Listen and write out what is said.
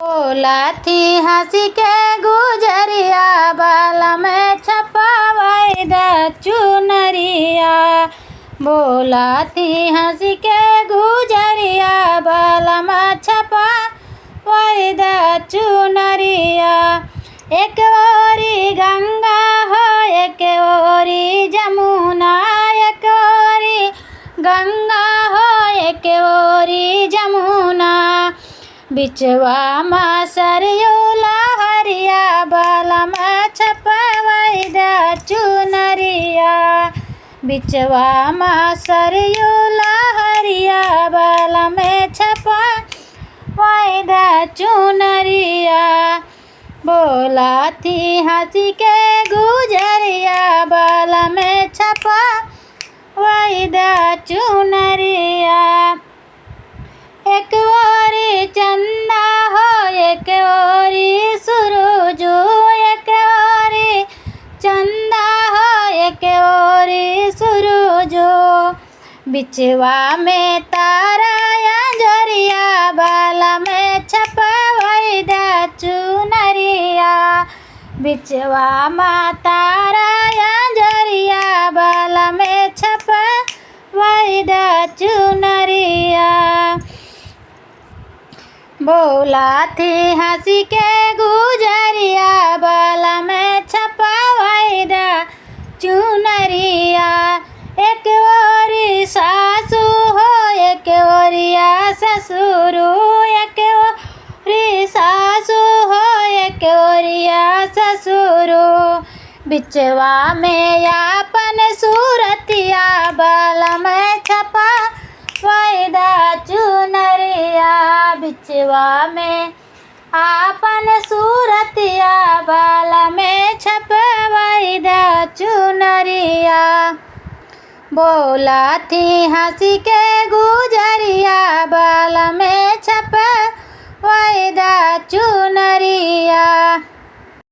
बोला थी हंसी के गुजरिया, बाल में छपावाई द चुनरिया। बोला थी हंसी के गुजरिया, बाल में छपावाई द चुनरिया। एक ओरी गंगा हो एक ओरी जमुना, एक ओरी गंगा हो एक ओरी जमुना। बिचवा मा सरयू लहरिया, बाल में छपावाई द चुनरिया। बिचवा मा सरयू लहरिया, बाल में छपावाई द चुनरिया। बोला थी हंसी के गुजरिया, बाल में छपावाई द चुनरिया। एक ओरी चंदा हो एक ओरी सूरज, एक ओरी चंदा हो एक ओरी सूरज। बिचवा में तारा अंजरिया, बाल में छपावाई द चुनरिया। बिचवा मा तारा अंजरिया, बाल में छपावाई द चुनरिया। बोला थी हंसी के गुजरिया, बाल में छपावाई द चुनरिया। एक ओरी सासू हो एक ओरिया ससुर, एक ओरी सासू हो एक ओरिया ससुर। बिचवा में आपन सूरतिया, बाल में छपावाई द चुनरिया। बिचवा में आपन सूरतिया, बाल में छपावाई द चुनरिया। बोला थी हंसी के गुजरिया, बाल में छपावाई द चुनरिया।